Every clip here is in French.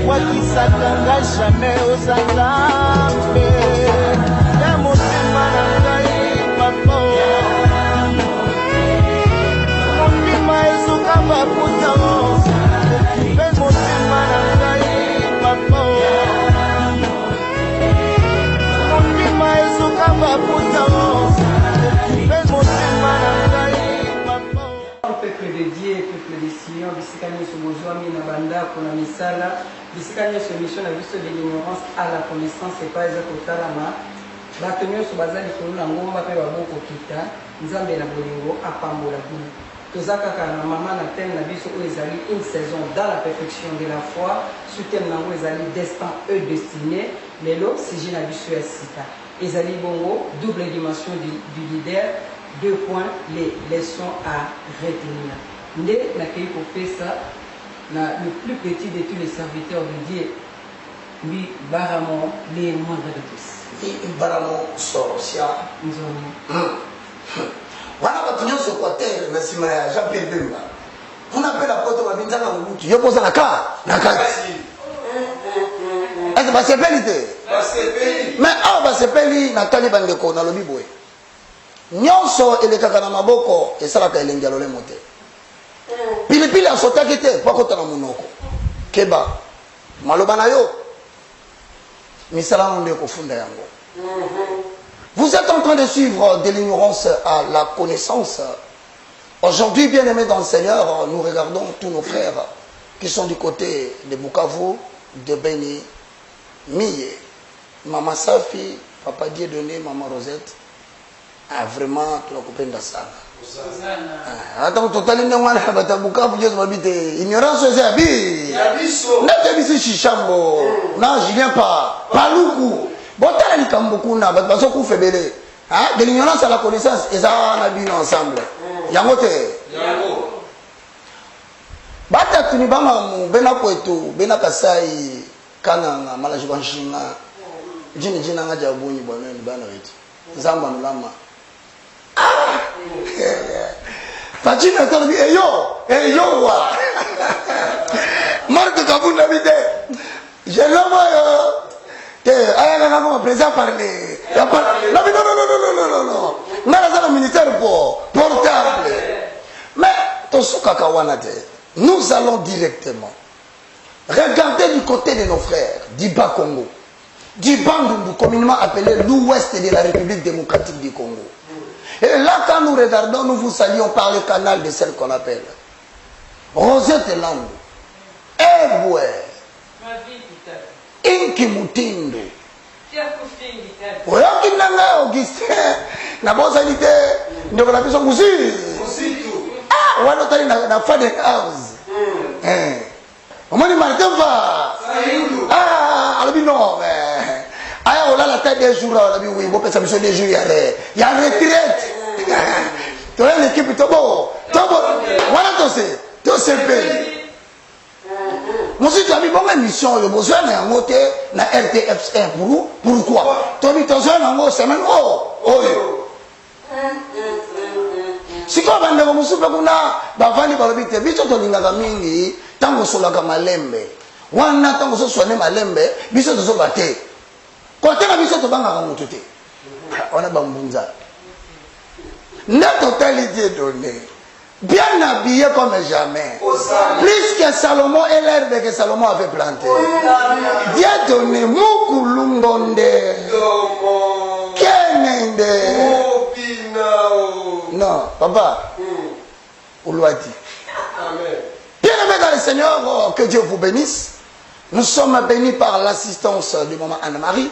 wakisakanga jamais ozangambe ya motema na ngai papa motema ezoka baputa mpe motema na ngai papa motema ezoka baputa mpe motema na ngai papa. Peuple de Dieu, peuple de Sion, bisika nyonso bozwami na bandako na misala, bisika nyonso émission na biso de l'ignorance à la connaissance epai eza kotalama bato nyonso baza likolo na ngomba mpe babokokita nzambe na bolingo apambola bino. Toza kaka na mama na thème na biso oyo ezali une saison dans la perfection de la foi sur thème nango ezali destin et destinée. Lelo sujet na biso ya sika ezali bongo double dimension du leader. 2 points, les leçons à retenir. Nde nakei ko pesa na le plus petit de tous les serviteurs de Dieu, lui Baramo les moindres de tous. Lui Baramo Sorosia. Nzoni. Wana batu nyonso kwa terre na sima ya Jean-Pierre Bemba. On appelle la poto babinza na ngutu. Yo poza na kati. Est-ce que c'est pelité? Mais ah c'est peli na tani bandeko na lobi boye. Nyonso elekaka na maboko esalaka elengi alolemo te. Pilipili asotaki te po akota na monoko. Keba maloba na yo misala no nde kofunda yango. Vous êtes en train de suivre de l'ignorance à la connaissance. Aujourd'hui, bien aimés dans le Seigneur, nous regardons tous nos frères qui sont du côté de Bukavu, de Beni, Miye, Maman Safi, Papa Dieudonné, Maman Rosette. Ah, vraiment, tu l'as coupé dans ça. Attends, totalement, on a batabuka pour Dieu, ignorance, c'est abi. N'a pas vu Chichambo. Non, je viens pas. Paloukou. Bon, t'as dit comme beaucoup, n'a pas besoin qu'on fait belé. Hein, de l'ignorance à la connaissance, et ça, on a bu ensemble. Yangote. Bata tu ni bama mu bena kwetu bena kasai kana malaji banshinga. Jina ngaja bunyi bwana ni bana wetu. Zamba nulama. Fachina tolobi eyo wa Marc Kabunda bide je l'envoie te ayana na mo président parler non na za militaire portable mais tosuka kawana te. Nous allons directement regarder du côté de nos frères du Bas-Congo, du Bandundu, communément appelé l'ouest de la République démocratique du Congo. Et là, quand nous regardons, nous vous saluons par le canal de celle qu'on appelle Rosette Land, Eboué, Inki Mutindo, Oyoki Nanga Augustin, Nabozalité, nous avons fait Moussou. Ah, on va noter na Faden House. On m'a dit Martin va. Ah, alors non, mais. Ah, on a la tête des jours, on a dit oui, bon, ça me fait des jours, il y a retraite. Tu as l'équipe, Tobo. Voilà, tu sais, moi, si tu as mis bonne émission, il y a besoin d'un moté, na RTF1 pourquoi? Tu as mis ton jeune en haut, c'est même oh. Si tu as vendu comme soupe, on a bavani balobite, biso to lingaka mingi, tango solaka malembe. Wana tango so soane malembe, biso to so bate. Côté na biso to banga mutu te. On a bambunza. Notre totalité donnée, bien habillé comme jamais. Plus que Salomon et l'herbe que Salomon avait planté. Dieu donné Moukoulungonde. Kenende. Non, papa. Oulouati. Bien aimé dans le Seigneur, que Dieu vous bénisse. Nous sommes bénis par l'assistance de maman Anne-Marie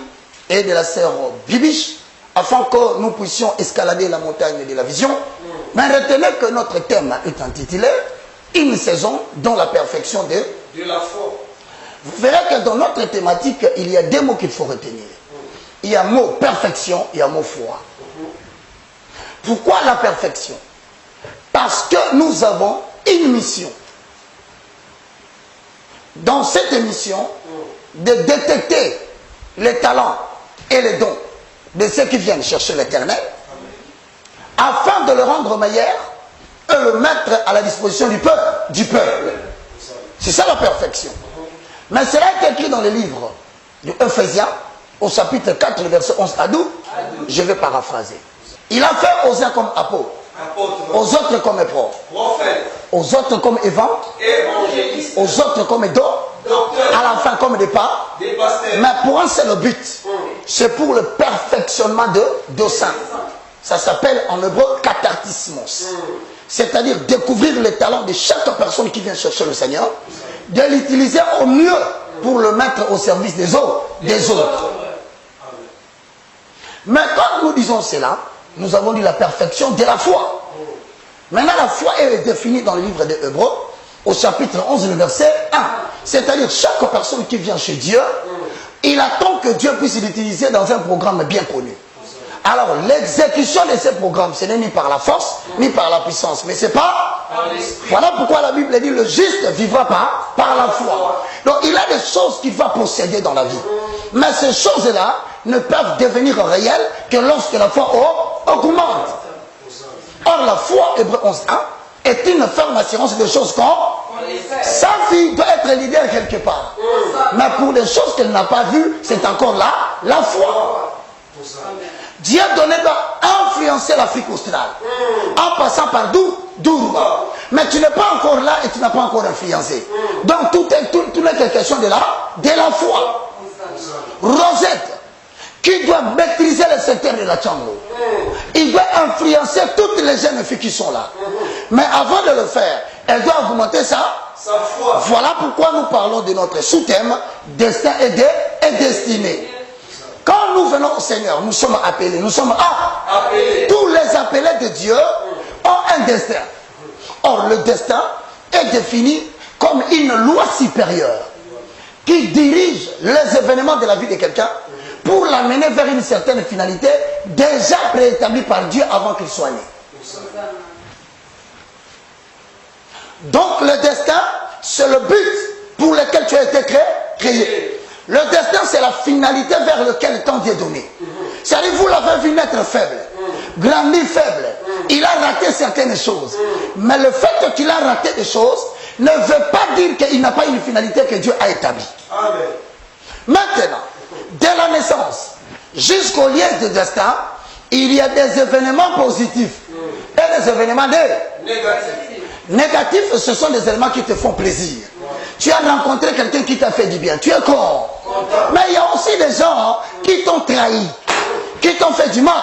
et de la sœur Bibiche, afin que nous puissions escalader la montagne de la vision. Mais retenez que notre thème est intitulé une saison dans la perfection de la foi. Vous verrez que dans notre thématique, il y a deux mots qu'il faut retenir. Il y a le mot perfection, il y a le mot foi. Pourquoi la perfection? Parce que nous avons une mission. Dans cette mission, de détecter les talents et les dons de ceux qui viennent chercher l'éternel, afin de le rendre meilleur et le mettre à la disposition du peuple. C'est ça la perfection. Mais cela est écrit dans le livre de Ephésiens, au chapitre 4, le verset 11 à 12. Je vais paraphraser. Il a fait aux uns comme apôtres, aux autres comme prophètes, aux autres comme évangélistes, aux autres comme docteurs, à la fin comme des pasteurs. Mais pour un seul but, c'est pour le perfectionnement de saints. Ça s'appelle en hébreu katartismos. C'est-à-dire découvrir les talents de chaque personne qui vient chercher le Seigneur, de l'utiliser au mieux pour le mettre au service des autres. Mais quand nous disons cela, nous avons dit la perfection de la foi. Maintenant, la foi elle est définie dans le livre des Hébreux, au chapitre 11, le verset 1. C'est-à-dire, chaque personne qui vient chez Dieu, il attend que Dieu puisse l'utiliser dans un programme bien connu. Alors, l'exécution de ce programme, ce n'est ni par la force, ni par la puissance, mais c'est pas... Voilà pourquoi la Bible dit, le juste vivra par la foi. Donc, il a des choses qu'il va posséder dans la vie. Mais ces choses-là ne peuvent devenir réelles que lorsque la foi augmente. Or, la foi, Hébreux 11.1, est une ferme assurance de choses qu'on... Sa fille doit être leader quelque part. Mais pour les choses qu'elle n'a pas vues, c'est encore là, la foi. Dieu donné doit influencer l'Afrique australe. En passant par Dourba. Mais tu n'es pas encore là et tu n'as pas encore influencé. Donc tout est question de la foi. Rosette, qui doit maîtriser le secteur de la Tchango. Il doit influencer toutes les jeunes filles qui sont là. Mais avant de le faire, elle doit augmenter sa foi. Voilà pourquoi nous parlons de notre sous-thème, destin et destinée. Quand nous venons au Seigneur, nous sommes appelés. Nous sommes appelés. Tous les appelés de Dieu ont un destin. Or, le destin est défini comme une loi supérieure qui dirige les événements de la vie de quelqu'un pour l'amener vers une certaine finalité déjà préétablie par Dieu avant qu'il soit né. Donc, le destin, c'est le but pour lequel tu as été créé. Le destin, c'est la finalité vers laquelle ton Dieu est donné. C'est-à-dire, vous l'avez vu naître faible, grandir faible. Il a raté certaines choses. Mais le fait qu'il a raté des choses ne veut pas dire qu'il n'a pas une finalité que Dieu a établie. Amen. Maintenant, dès la naissance jusqu'au lieu de destin, il y a des événements positifs et des événements négatifs. Négatifs, ce sont des éléments qui te font plaisir. Tu as rencontré quelqu'un qui t'a fait du bien. Tu es content. Mais il y a aussi des gens qui t'ont trahi, qui t'ont fait du mal,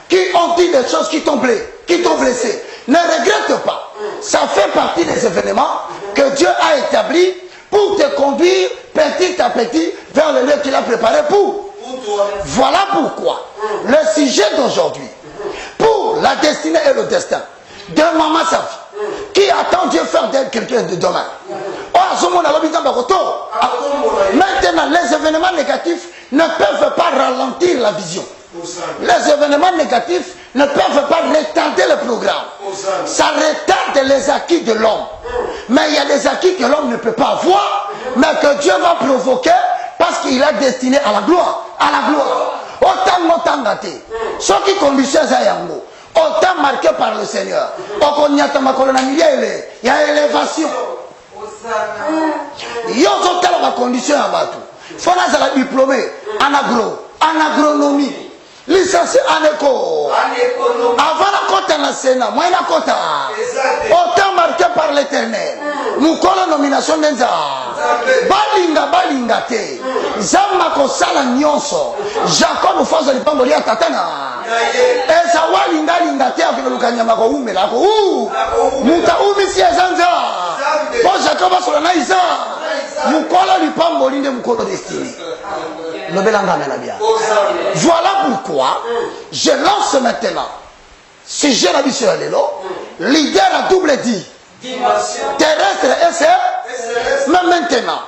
qui ont dit des choses qui t'ont blessé. Ne regrette pas. Ça fait partie des événements que Dieu a établis pour te conduire petit à petit vers le lieu qu'il a préparé pour toi. Voilà pourquoi le sujet d'aujourd'hui, pour la destinée et le destin de maman sa fille, qui attend Dieu faire d'elle quelqu'un de demain. Maintenant, les événements négatifs ne peuvent pas ralentir la vision. Les événements négatifs ne peuvent pas retarder le programme. Ça retarde les acquis de l'homme. Mais il y a des acquis que l'homme ne peut pas avoir, mais que Dieu va provoquer parce qu'il a destiné à la gloire. Autant gâté. Ce qui conditionne Zayango. Autant marqué par le Seigneur. Il y a élévation. Il y a d'autres conditions à battre. Il faut être diplômé en agronomie, licencié en éco. Avant la côte en Sénat, moi la côte. Autant marqué par l'Éternel. Nous collons nomination d'Enza. Balinga te. Zama kosala nyonso. Jacob nous faisons le pamboli à Tatana. Et ça va linga te avec le kanyama ko umela ko. Muta umisi ezanza. Bon Jacob a solana isa. Nous collons le pamboli de mukolo destiné. Le belanga bien. Voilà pourquoi je lance maintenant. Si j'ai la vie sur l'idée à double dit. Terrestre et c'est. Mais maintenant,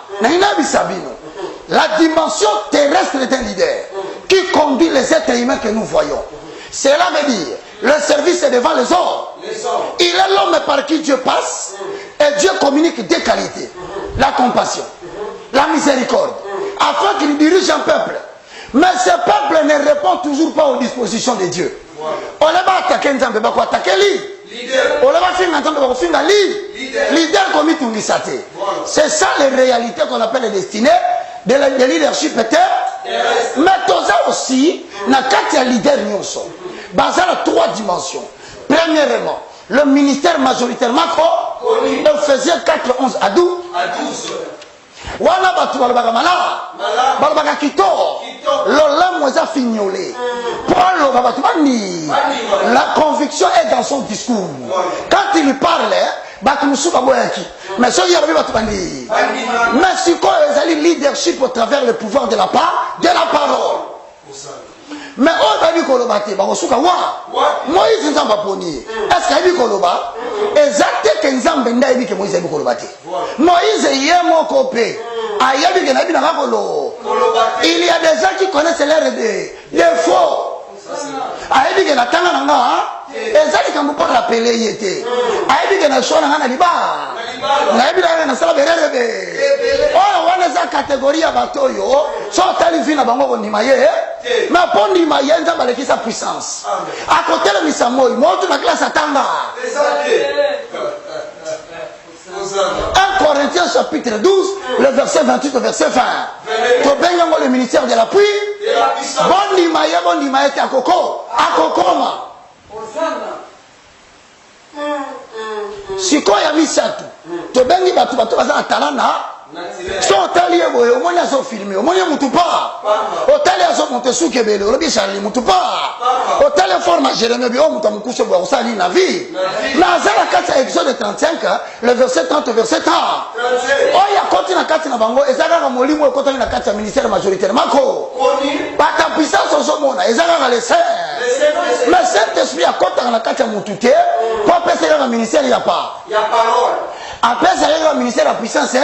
la dimension terrestre est un leader qui conduit les êtres humains que nous voyons. Cela veut dire, le service est devant les hommes. Il est l'homme par qui Dieu passe et Dieu communique deux qualités. La compassion, la miséricorde, afin qu'il dirige un peuple. Mais ce peuple ne répond toujours pas aux dispositions de Dieu. On ne va attaquer Nzambe, on va attaquer lui. On va finir entendre, on va finir leader comme il tourne ça. C'est ça les réalités qu'on appelle les destinées de leadership terrestre. Mais tout ça aussi, na quatre leader nyonso. Basé à 3 dimensions. Premièrement, le ministère majoritairement on faisait 4-11 à 12. Wana batu balobaka malala balobaka kitoko lola moza fignolé Paul batu bani la conviction est dans son discours quand il parle batu musuka boyaki mais so yabi batu bani mais si quoi ezali leadership au travers le pouvoir de la parole mais on va dire koloba te ba kosuka wa Moïse nzamba poni est-ce que abi koloba exacte que nzambe ndai bi ke Moïse abi koloba te Moïse yemo kopé ayabi ke nabi na kolo il y a des gens qui connaissent l'air de faux ayabi ke na tanga nanga ezali kambu pour rappeler yete ayabi ke na shona ngana liba na ayabi na sala berebe oh wana za catégorie ya batoyo so tali vina bango ko ndima ye mais pour ndima ye nzamba le sa puissance à côté le misamoi moto na classe atanga 1 Corinthiens chapitre 12 le verset 28 au verset 20 tobengango le ministère de l'appui bon ndima ye te akokoma siko ya misatu tobengi batu baza na talana so otali ye boye omoni azo filme omoni mutu pa otali azo monte sukebele olobi Charlie mutu pa otali forma Jérémie bi o mutu amukuse boye osali na vie na zala kati Exode 35 le verset 30 au verset 30 oya koti na kati na bango ezaka molimo ekotani na kati ya ministère majoritaire mako bata puissance ozomona ezaka le saint mais cet esprit akotaka na kati ya mutu te po apesa yaka ministère ya parole apesa yaka ministère ya puissance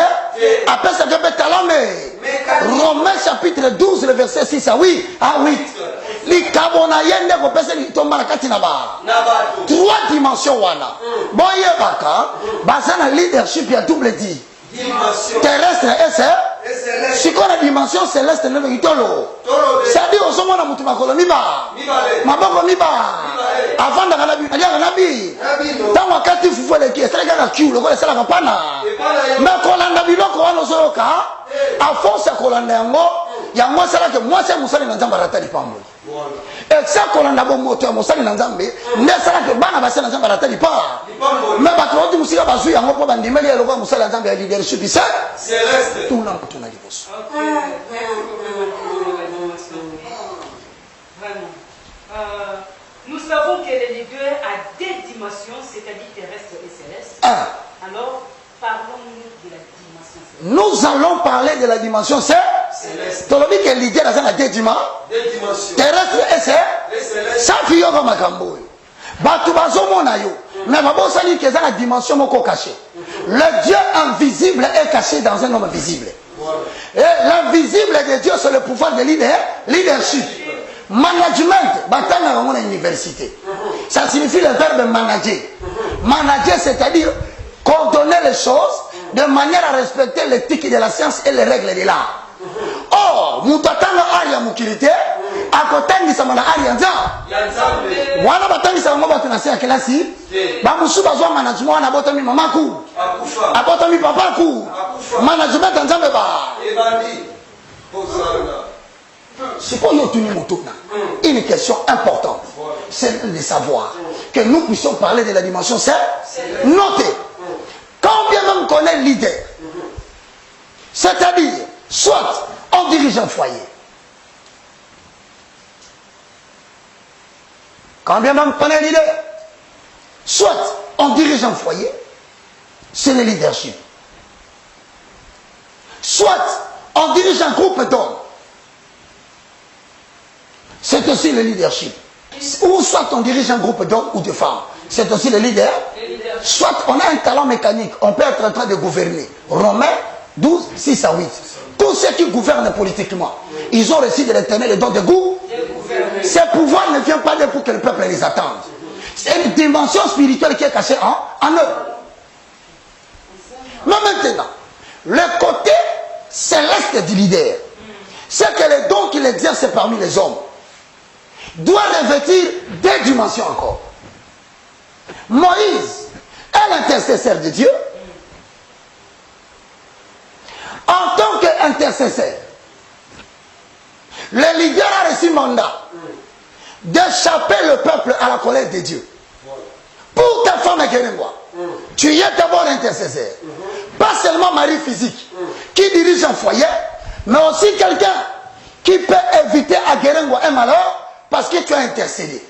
après ça devait talame Romains chapitre 12 le verset 6 à 8 li kabona yende ko pesa li tomba na kati na ba 3 dimensions wana boye baka basana leadership ya double dit terrestre et céleste si qu'on a dimension céleste ne veut tolo ça dit au na mutu makolo miba maboko miba avant da nabi aliaka nabi tango wakati fufu le ki esala kana kiulo ko esala kapana mais kolanda biloko wana zoyoka a force kolanda yango sala ke moi c'est musali na nzamba rata lipambo et ça kolanda bongo to musali na nzambe ne sala ke bana basala na nzamba rata lipa mais bato oti musika bazu yango po bandimeli eloko musali na nzambe ya leadership céleste tout na tout na liboso nous savons que le leader a 2 dimensions, c'est-à-dire terrestre et céleste. Alors, parlons-nous de la dimension céleste. Nous allons parler de la dimension céleste. Tu as dit que le leader a 2 dimensions. Terrestre et céleste. Ça fait yoga makambo. Batu bazomona yo. Mais babo sali que ça la dimension moko cachée. Le Dieu invisible est caché dans un homme visible. Et l'invisible de Dieu c'est le pouvoir de leadership. Management, batanga dans une université. Ça signifie le verbe manager. Manager, c'est-à-dire coordonner les choses de manière à respecter l'éthique de la science et les règles de l'art. Or, mutatanga aria mukilité, à côté de ça, mana aria nza. Wana batanga ça, on va te lancer à quelle assis. Bamusu bazwa management, on a botami mamaku. A botami papaku. Management en zambé ba. C'est pour nous tenir une question importante, c'est de savoir que nous puissions parler de la dimension céleste. Notez, quand bien même qu'on est leader, c'est-à-dire, soit on dirige un foyer, quand bien même qu'on est leader, soit on dirige un foyer, c'est le leadership. Soit on dirige un groupe d'hommes, c'est aussi le leadership. Ou soit on dirige un groupe d'hommes ou de femmes, c'est aussi le leader. Soit on a un talent mécanique, on peut être en train de gouverner. Romains 12, 6 à 8. Tous ceux qui gouvernent politiquement, ils ont reçu de l'Éternel le don de goût. Ces pouvoirs ne viennent pas de pour que le peuple les attende. C'est une dimension spirituelle qui est cachée en eux. Mais maintenant, le côté céleste du leader, c'est que les dons qu'il exerce parmi les hommes doit revêtir 2 dimensions encore. Moïse est l'intercesseur de Dieu. En tant qu'intercesseur, le leader a reçu mandat d'échapper le peuple à la colère de Dieu. Pour ta femme à Guérengoa, tu es d'abord intercesseur. Pas seulement mari physique qui dirige un foyer, mais aussi quelqu'un qui peut éviter à Guérengoa un malheur parce que tu as intercédé.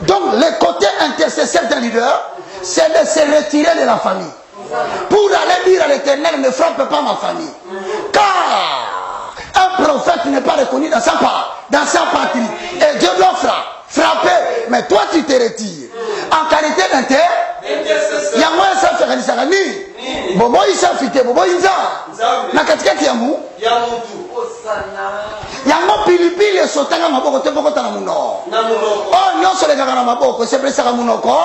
Donc le côté intercesseur d'un leader, c'est de se retirer de la famille. Pour aller dire à l'Éternel, ne frappe pas ma famille. Car un prophète n'est pas reconnu dans sa patrie. Et Dieu doit frapper. Mais toi tu te retires. En qualité d'intercesseur, il y a moins ça faire un sarani. Bobo il s'est fité, bobo il s'est. Na katikati ya mu. Yango pilipili esotanga maboko te boko tana muno. Oh nyonso le kaka na maboko sepelesaka munoko.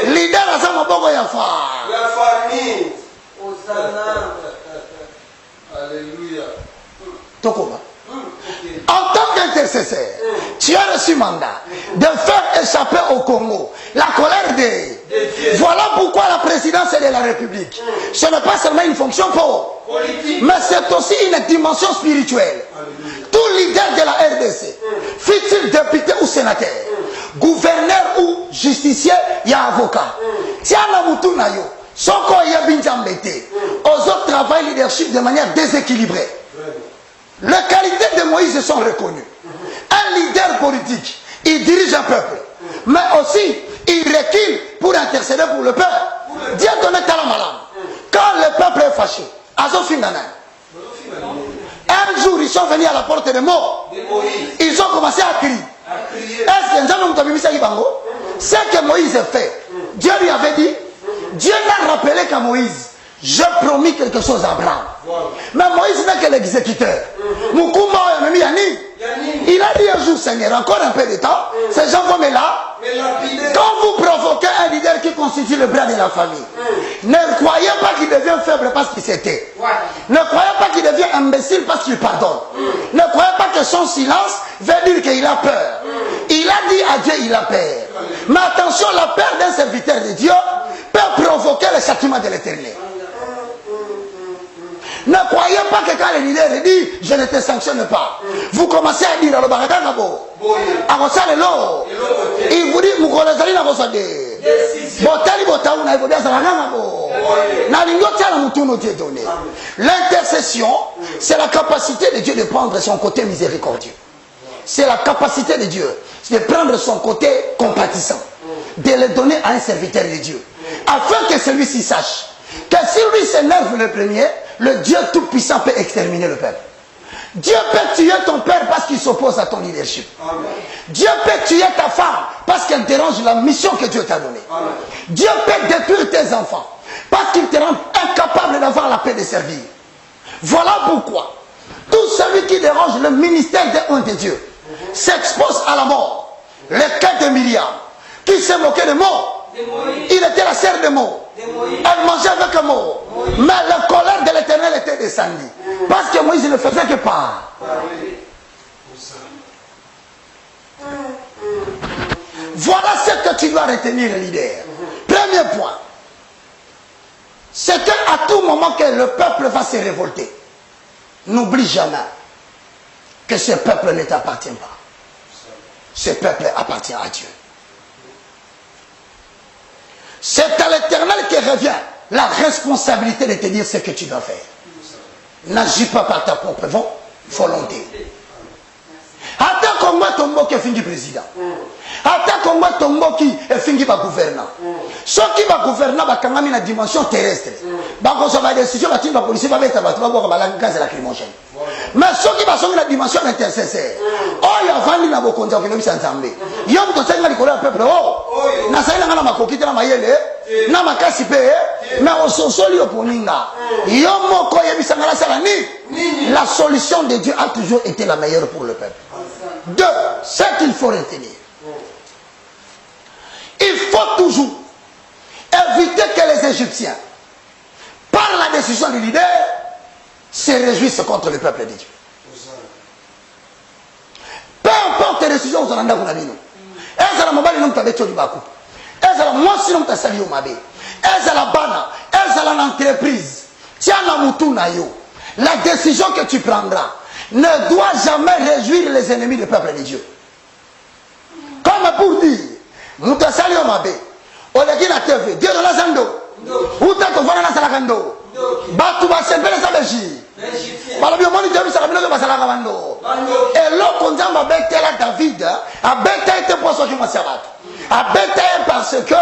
Leader aza maboko ya famille. Hosanna. Alléluia. Tokoma. En tant qu'intercesseur, tu as reçu mandat de faire échapper au Congo la colère de... Voilà pourquoi la présidence de la République, ce n'est pas seulement une fonction politique, mais c'est aussi une dimension spirituelle. Tout leader de la RDC, fut-il député ou sénateur, gouverneur ou justicier, il y a avocat. Tiens la moutou na yo, soko ya binjambete, aux autres travaillent leadership de manière déséquilibrée. Les qualités de Moïse sont reconnues. Un leader politique, il dirige un peuple. Mais aussi, il recule pour intercéder pour le peuple. Dieu donne Talamalam. Quand le peuple est fâché, un jour, ils sont venus à la porte de mort. Ils ont commencé à crier. Est-ce que nous avons ce que Moïse a fait, Dieu lui avait dit, Dieu l'a rappelé qu'à Moïse, j'ai promis quelque chose à Abraham. Mais Moïse n'est que l'exécuteur. Il a dit un jour, Seigneur, encore un peu de temps, ces gens vont me là. Quand vous provoquez un leader qui constitue le bras de la famille, ne croyez pas qu'il devient faible parce qu'il s'était. Ne croyez pas qu'il devient imbécile parce qu'il pardonne. Ne croyez pas que son silence veut dire qu'il a peur. Il a dit à Dieu, il a peur. Mais attention, la peur d'un serviteur de Dieu peut provoquer le châtiment de l'Éternel. Ne croyez pas que quand le leader dit je ne te sanctionne pas, vous commencez à dire il vous dit l'intercession, c'est la capacité de Dieu de prendre son côté miséricordieux. C'est la capacité de Dieu de prendre son côté compatissant, de le donner à un serviteur de Dieu, afin que celui-ci sache que si lui s'énerve le premier, le Dieu tout-puissant peut exterminer le peuple. Dieu peut tuer ton père parce qu'il s'oppose à ton leadership. Amen. Dieu peut tuer ta femme parce qu'elle dérange la mission que Dieu t'a donnée. Amen. Dieu peut détruire tes enfants parce qu'il te rend incapable d'avoir la paix de servir. Voilà pourquoi tout celui qui dérange le ministère de Dieu s'expose à la mort. Le cas de Myriam qui s'est moqué de mort. Il était la sœur de mort. Elle mangeait avec un mort. Mais la colère de l'Éternel était descendue. Parce que Moïse ne faisait que part. Voilà ce que tu dois retenir, leader. Premier point. C'est qu'à tout moment que le peuple va se révolter, n'oublie jamais que ce peuple ne t'appartient pas. Ce peuple appartient à Dieu. C'est à l'Éternel qui revient la responsabilité de te dire ce que tu dois faire. N'agis pas par ta propre volonté. Attends qu'on voit ton mot qui est fini président. Attends qu'on voit ton mot qui est fini par gouvernant. Ce qui va gouverner va quand même une dimension terrestre. Quand on va décision, la police va mettre la gaz lacrymogène. Mais ce qui va sur la dimension intercesseur. Oh, il y a vendu dans vos comptes qui nous sont ensemble. Il y a un peu de peuple. Oh, na saïla na makokite na mayele, na makasi pe, mais au sosoli oponinga. Il y a un mot qui est la salani. La solution de Dieu a toujours été la meilleure pour le peuple. Deux, ce qu'il faut retenir. Il faut toujours éviter que les Égyptiens, par la décision du leader, se réjouissent contre le peuple de Dieu. Peu importe les décisions, vous en avez dit. Est-ce que la mobile n'est pas de Bakou? Est-ce ezala mwasi na mutasali yo mabe ezala bana ezala na entreprise tia na mutu na yo la décision que tu prendras ne doit jamais réjouir les ennemis du peuple de Dieu. Comme pour dire mutasali yo mabe oleki na TV Dieu na zando uta to vana na salaka ndo batu ba sepele sa beji balobi omoni Dieu bisaka bino basalaka bando eloko nzamba betela David abeta ete poso ki mwasi abatu abeta parce que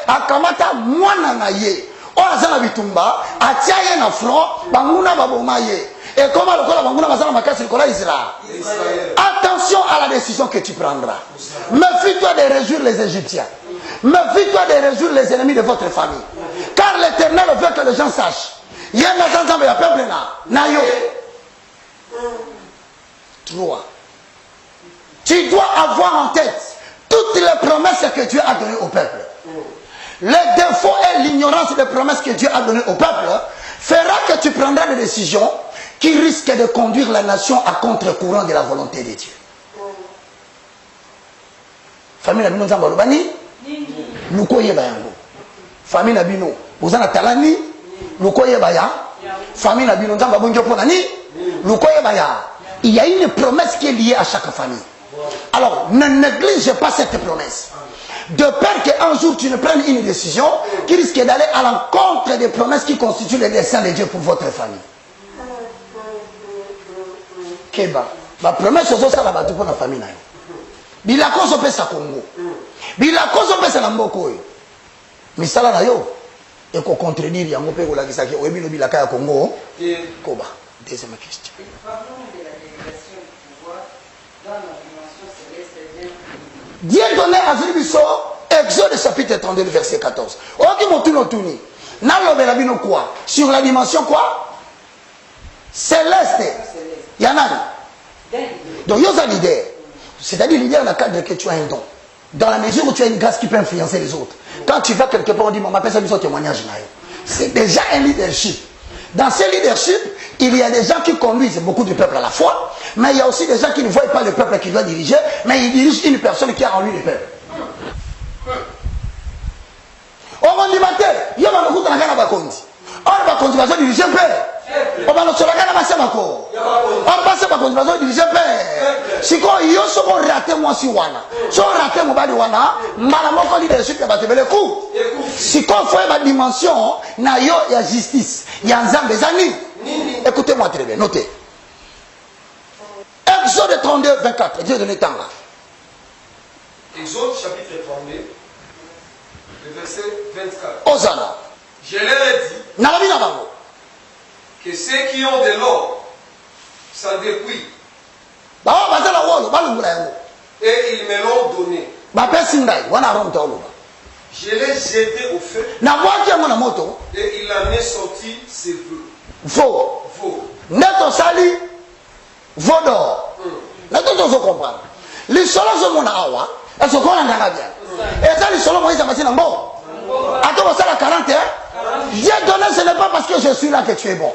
akamata mwana na ye o azana bitumba atia ye na front banguna baboma ye et comment le kola banguna bazana makasi kola Israël. Attention à la décision que tu prendras. Méfie-toi de réjouir les Égyptiens. Méfie-toi de réjouir les ennemis de votre famille. Car l'Éternel veut que les gens sachent. Il y a un peuple na yo. 3. Tu dois avoir en tête toutes les promesses que Dieu a données au peuple. Le défaut et l'ignorance des promesses que Dieu a données au peuple fera que tu prendras des décisions qui risquent de conduire la nation à contre-courant de la volonté de Dieu. Famille Nabino Nzamba Lobani, Lukoye Bayango. Famille Nabino, vous en avez talani, Lukoye Baya. Famille Nabino Nzamba Bonjo Ponani, Lukoye Baya. Il y a une promesse qui est liée à chaque famille. Alors, ne néglige pas cette promesse. De peur qu'un jour tu ne prennes une décision qui risque d'aller à l'encontre des promesses qui constituent le dessein de Dieu pour votre famille. Keba, ma promesse aux autres, c'est pour la famille. Bilako so pesa Congo. Bilako so pesa Lamboko. Misala na yo. Et qu'on contredire yango pe ko la kisaki o ebino bilaka ya Congo. Koba. Deuxième question. Parlons de la délégation du pouvoir dans la dimension céleste. Dieu donnait à Zuribiso, Exode chapitre 32, verset 14. Ok, mon tour, tourni. N'a bino quoi? Sur la dimension quoi? Céleste. Il y en a. Donc, il y a un leader. C'est-à-dire, leader dans le cadre que tu as un don. Dans la mesure où tu as une grâce qui peut influencer les autres. Quand tu vas quelque part, on dit, on m'appelle ça un témoignage. C'est déjà un leadership. Dans ce leadership, il y a des gens qui conduisent beaucoup de peuples à la fois, mais il y a aussi des gens qui ne voient pas le peuple qu'ils doivent diriger, mais ils dirigent une personne qui a en lui le peuple. On dit, il y a beaucoup de gens qui ont besoin de diriger le peuple. On va nous faire la masse encore. On va passer par contre de diriger le peuple. Si quand ils ont raté moi si wana, si on raté mon bali wana, malamoko leadership ya batebe le coup. Si quand faut ma dimension, na yo ya justice, ya nzambe zani. Écoutez-moi très bien, notez. Exode 32, 24, Dieu donne temps là. Exode chapitre 32, le verset 24. Osana. Je leur ai dit Nalabi na bango. Que ceux qui ont de l'or s'en dépouillent. Ba bazala wolo, balungula yango. Et ils me l'ont donné. Ba pesi ndai, wana rom tolo. Je l'ai jeté au feu. Na waki yango na moto. Et il en est sorti ses vœux. Faux. Faux. Neto sali vodo. Neto zo comprendre. Les solos zo mona awa, elles sont kona ndanga bien. Et ça les solos moïse amati na mbo. Attends ça la 41. Dieu donné ce n'est pas parce que je suis là que tu es bon.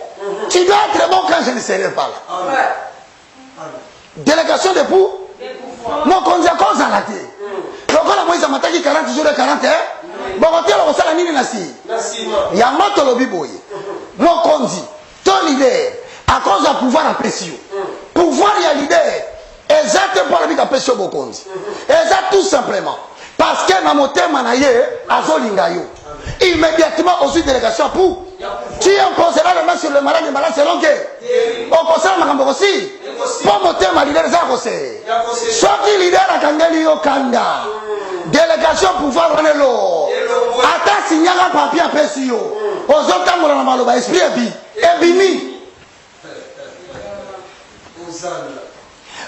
Tu dois être bon quand je ne serai pas là. Délégation de pour mon conduit à cause en la terre. Donc on a moïse amati 40 jours de 41. Bon on tient la nini nasi. Yamato lobi boye. Mon conduit, ton leader, à cause du pouvoir apprécié. Pouvoir il y a leader. Exactement pour le but apprécié au conduit. Exact tout simplement. Parce que dans mon thème à Zolingayo. Immédiatement aussi délégation pour. Tu imposeras le main sur le malade, selon que. On concerne ma aussi. Pour mon thème à leader, ça c'est. Soit qui leader à Kangeli au Kanga. Délégation pouvoir on est l'eau. Attends, signer un papier à Pessio. Aux autres, on a mal au esprit et bini.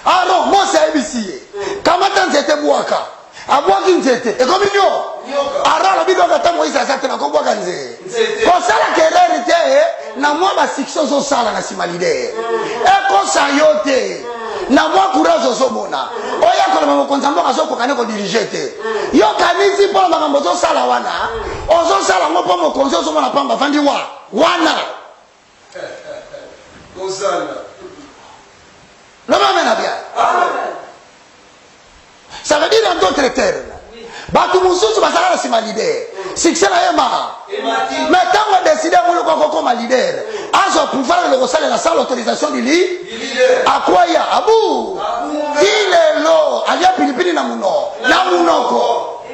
Ah non, moi c'est ABC. Comment t'as Bouaka? Abwaki nzete. Et comme nous, ara la bido kata Moïse asate na kobwaka nze. Ko sala kerere te na mwa ba sikso zo sala na simalide. E ko sayote. Na mwa courage zo mona. Oya ko na mokonza mboka zo ko kane ko diriger te. Yo kanisi po na mambo zo sala wana. Ozo sala ngo po mokonza zo mona pamba fandi wana. Hosanna. Le même bien. Amen. Ça veut dire dans d'autres termes, Bato mususu basala na sima leader. Succès na yema. Mais quand on décide de le comme leader, azo pouvoir le ressaler sans l'autorisation du leader. Akwaya Abu. Il est là, alia pilipili na muno. Na munoko.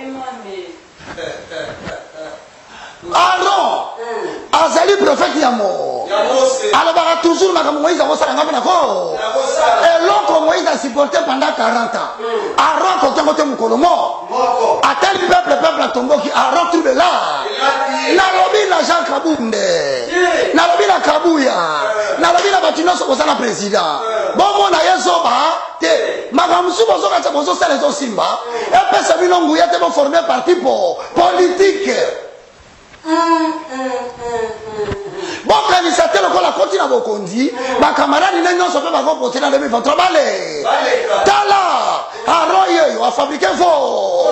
Aaron. Azali prophète yamo. Alors bah toujours ma Moïse a voulu ngamba nako. Et l'homme Moïse a supporté pendant 40 ans. Aaron quand on était mukolomo. À tel peuple a tombé qui Aaron trouve là. Nalobi na Jean Kabunde. Nalobi na Kabuya. Nalobi na Batino Sokosana président. Bon mon ayeso ba te magamusu bozo ka bozo sala zo simba. Et pesa binongu yete bo former parti politique. Bon, quand il s'attelle encore la continue à vos conduits, ma camarade, il n'est pas fait ma composer dans 2023. Balé, Tala, Arroyo, a fabriqué faux.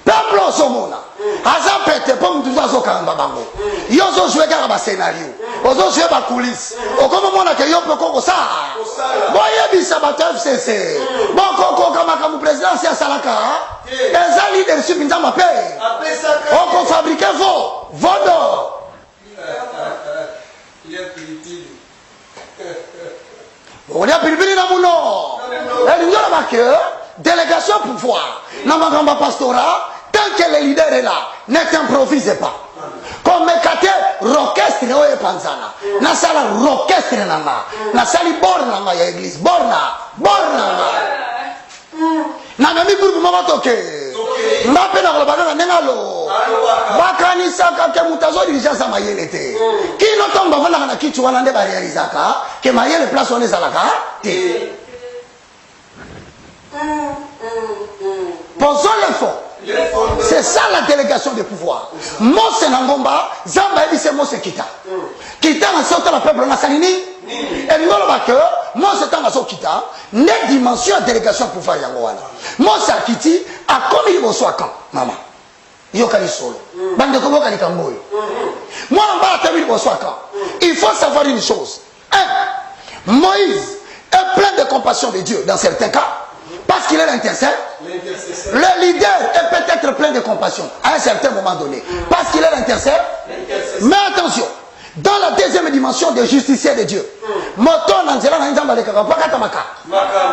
Peuple au somona. Aza pète, pomme tout ça, Zokamba Bango. Yo zo joué car à scénario. Ozo joué ma coulisse. Au comme on a que yo peut qu'on ça. Voyez, bisabateur FCC. Bon, comme le président, c'est à Salaka. Les leadership, ils ont ma paix. On peut fabriquer faux. Vodo. Il est pilipili. On est pilipili dans mon nom. Et nous avons marqué délégation pouvoir. Dans ma grande pastorat, tant que le leader est là, ne t'improvisez pas. Comme Kate, orchestre, oye panzana. Na sala orchestre nanga. Na sali borna nga ya église. Borna. Na nami groupe mama toke. Mbape na kolobana na nengalo. Bakanisa kake mutazo dirija sa mayele te. Kino tomba vona na kitu wana nde ba realizaka ke mayele place on ezalaka te. Posons l'effort. C'est ça la délégation de pouvoir. Mose Nangomba, Zamba Ebise Mose Kita. Kita na sauté la peuple na salini. Et nous avons que Mose Tanga so Kita, ne dimension de délégation de pouvoir yangoana. Mose Akiti a commis le bonsoir quand maman. Yokali solo. Bande komo kali kamboyo. Moi on va atteindre le bonsoir quand. Il faut savoir une chose. Moïse est plein de compassion de Dieu dans certains cas. Parce qu'il est l'intercesseur. Le leader est peut-être plein de compassion à un certain moment donné. Parce qu'il est l'intercesseur. Mais attention, dans la deuxième dimension des justiciers de Dieu, moto nanzela na nzamba lekaka pakata maka.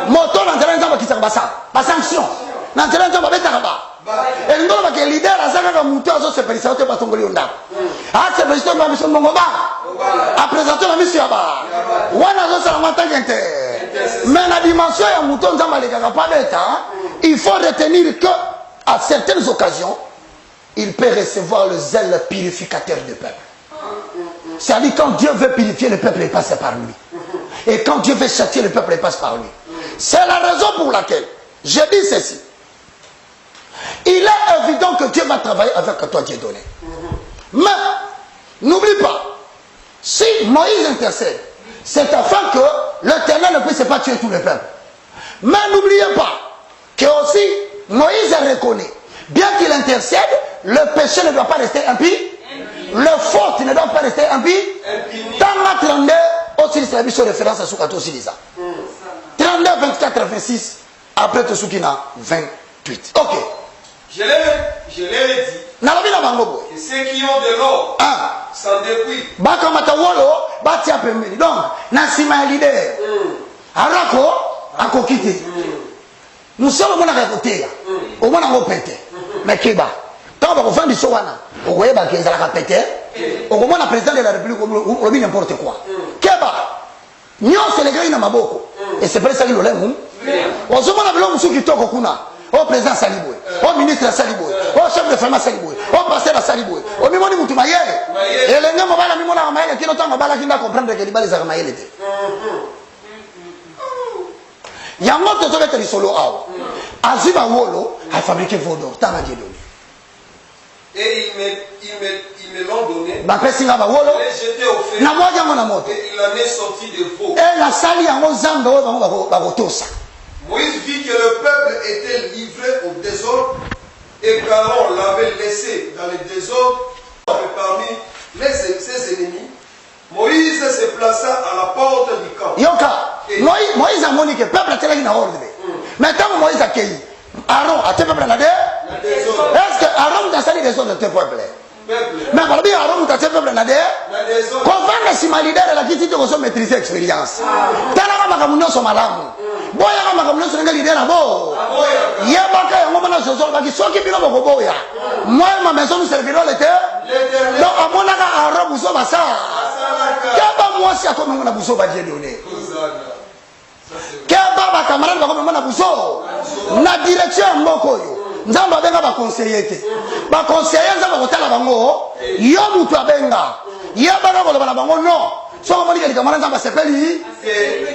Moto nanzela nzamba kisakabasa. Pas sanction. Nanzela nzamba betakaba. Et nous avons que le leader a ça comme muto azo se perisa te batongoli onda. Ah c'est président ba mission mongoba. A présenter la mission ba. Wana zo sala matangente. Mais la dimension ya muto nzamba lekaka pas beta, il faut retenir que à certaines occasions, il peut recevoir le zèle purificateur du peuple. C'est-à-dire quand Dieu veut purifier le peuple, il passe par lui. Et quand Dieu veut châtier le peuple, il passe par lui. C'est la raison pour laquelle je dis ceci. Il est évident que Dieu va travailler avec toi, Dieu donné. Mais, n'oublie pas, si Moïse intercède, c'est afin que l'Éternel ne puisse pas tuer tout le peuple. Mais n'oubliez pas que aussi, Moïse reconnaît, bien qu'il intercède, le péché ne doit pas rester impie. Le faute ne doit pas rester impie. Dans la 32, aussi c'est la mission de référence à Soukato Silisa. 32, 24, 26, après Tsukina, 28. Ok. Je l'ai dit. Et ceux qui ont de l'or s'en dépouillent. Bakamata wolo, batia pembeni. Donc, nasima leader. Arako, akokite. Nous sommes au monde à côté. Au monde à péter. Mais Keba. Tant qu'on fait du sowana, au Weba qui est à la péter. Au moment où président de la République, on dit n'importe quoi. Keba. Nyon c'est les gars, il n'a pas beaucoup. Et c'est pas ça qu'il l'aime. On se demande à l'homme qui toque kuna. Au président Saliboué, au ministre Saliboué, au chef de famille Saliboué, au pasteur Saliboué, au mimoni Moutumayele. Et les gens mobala mimona Ramayele qui n'ont pas qui n'a comprendre que les balles Ramayele étaient. Il y a un autre qui est solo out. Aziba Wolo a fabriqué Vaudor, tant à Dieu donné. Et ils me l'ont donné. Ma personne va Wolo. Et j'étais au fait. Na moja mona moto. Et il en est sorti de veau. Et la salle en Ozamba va votosa. Moïse vit que le peuple était livré au désordre et qu'Aaron l'avait laissé dans le désordre parmi ses ennemis. Moïse se plaça à la porte du camp. Yoka, Moïse a monique, le peuple a télé dans ordre. Maintenant Moïse a cueilli. Aaron, à tes peuples, est-ce que Aaron t'a sali des autres de tes peuples? Mais voilà bien, Aaron t'a tes peuples, comment est-ce que leader la qui dit que vous maîtriser l'expérience? T'as la maman sur malamu. Boya la maman sur le leader à beau. Yabaka, on m'a dit que ceux qui viennent au Boya. Moi, ma maison nous servira l'éternel. Donc, à mon avis, Aaron, vous sommes à ça. Qu'est-ce que moi, si à toi, on a besoin de Dieu donné? Keba camarade ba komema na buso na direction mboko yo nzamba benga ba conseiller te ba conseiller nzamba kotala bango yo mutu abenga ye bana koloba na bango non so ko moni kamara nzamba sepeli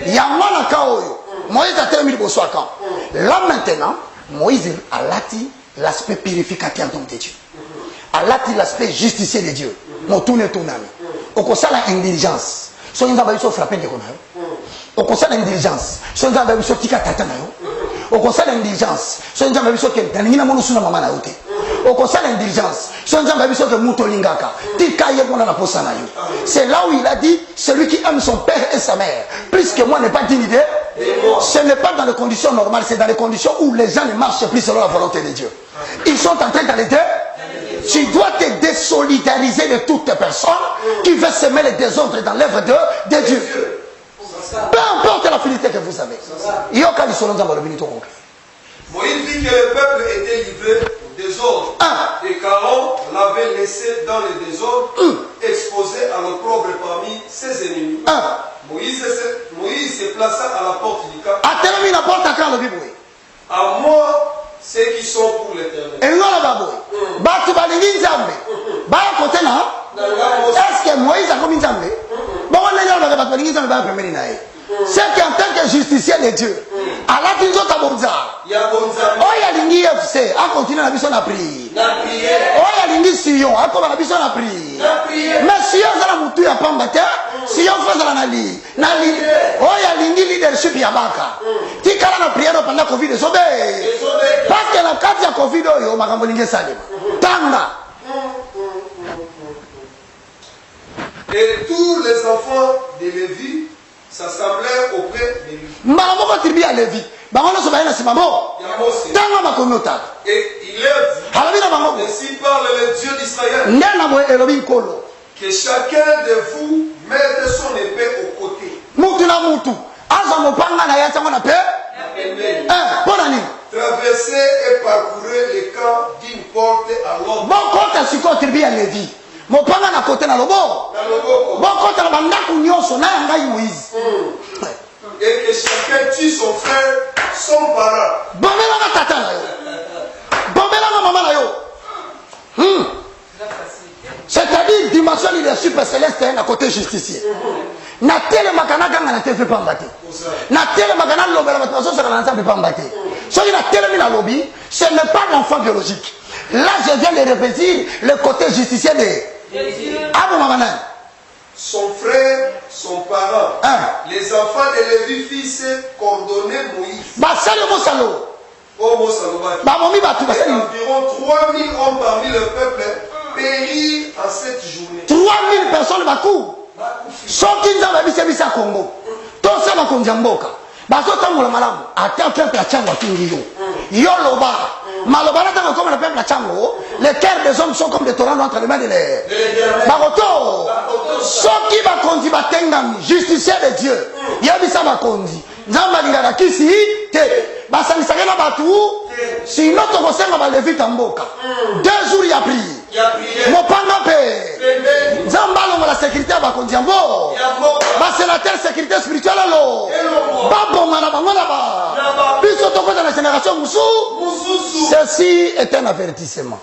ya mwana ka oyo Moïse a terminé boso aka là maintenant Moïse a lati l'aspect purificateur de Dieu a lati l'aspect justicier de Dieu motune tunami okosala indulgence so nzamba biso frapper de konayo au conseil d'intelligence, ce n'est pas un peu qui a tata au conseil d'intelligence, ce n'est pas un peu qui a tani na monu suna mama na yote. Au conseil d'intelligence, ce n'est pas un peu qui muto lingaka. Tika ye kona na posa na yo. C'est là où il a dit celui qui aime son père et sa mère plus que moi n'est pas digne d'eux. Ce n'est pas dans les conditions normales, c'est dans les conditions où les gens ne marchent plus selon la volonté de Dieu. Ils sont en train d'aller. Tu dois te désolidariser de toutes les personnes qui veulent semer les désordres dans l'œuvre de Dieu. Peu importe l'affinité que vous avez. Moïse dit que le peuple était livré au désordre. Et qu'Aaron l'avait laissé dans le désordre, exposé à l'opprobre parmi ses ennemis. Moïse se plaça à la porte du camp. À moi, ceux qui sont pour l'éternel. Est-ce que Moïse a commis un jambe? C'est qu'en tant que justicier de Dieu, à la fin de Bonza, oh, il y a l'ingé FC, a continué la mission à prier. Oh, il y a l'ingé Sion, a commencé la mission à prier. Mais si on a la mouture à Pambata, si on fait la Nali, oh, il y a l'ingé leadership Yabaka. Tu as la prière pendant la Covid, parce que la carte de Covid, on m'a ramené ça. Tanga. Et tous les enfants de Lévi s'assemblèrent auprès de lui. Et il leur dit, ainsi parle le Dieu d'Israël, que chacun de vous mette son épée au côté. Traversez et parcourez les camps d'une porte à l'autre. Mopanga na kote na lobo. Bokota na bandaku nyonso na ngai Moïse. Et que chacun tue son frère, son parent. Bomela na tata na yo. Bomela na maman na yo. C'est-à-dire dimension leadership céleste na côté justicier. Na tele makana ganga na tefe pambate. Na tele makana lobela batazo sera na nzambe pambate. So na tele mina lobi, ce n'est pas l'enfant biologique. Là je viens de répéter le côté justicier de son frère, son parent, les enfants de Lévi fils coordonnaient Moïse. Environ 3000 hommes parmi le peuple périrent en cette journée. 3000 personnes soki nzambe abisebisa Congo tosala konja mboka bazotambola malamu ata peuple ya chango atungi yo loba maloba na tango comme le peuple ya chango les cœurs des hommes sont comme des torrents entre les mains de l'air bakoto soki bakonzi batengami justicier de Dieu yebisa bakonzi nzambe alingaka kisi te basangisaka na batu sinon tokosenga balevita mboka 2 jours ya prier mopanga pe nzambe alongo la sécurité ya bakonzi ya mbo basénateur sécurité spirituelle alo babonga na bango na ba biso tokoza na génération musu. Ceci est un avertissement.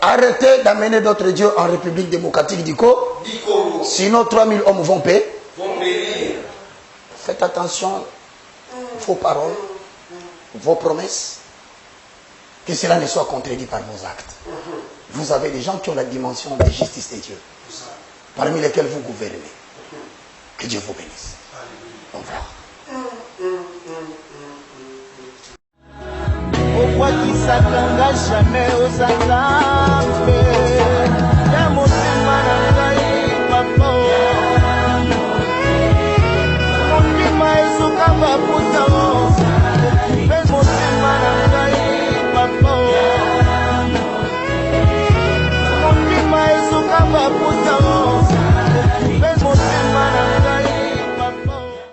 Arrêtez d'amener d'autres dieux en République démocratique du Congo. Sinon 3000 hommes vont périr. Faites attention vos paroles, vos promesses, que cela ne soit contredit par vos actes. Vous avez des gens qui ont la dimension de justice de Dieu, parmi lesquels vous gouvernez. Que Dieu vous bénisse. Au revoir. Okwakisaka nga jamais oza Nzambe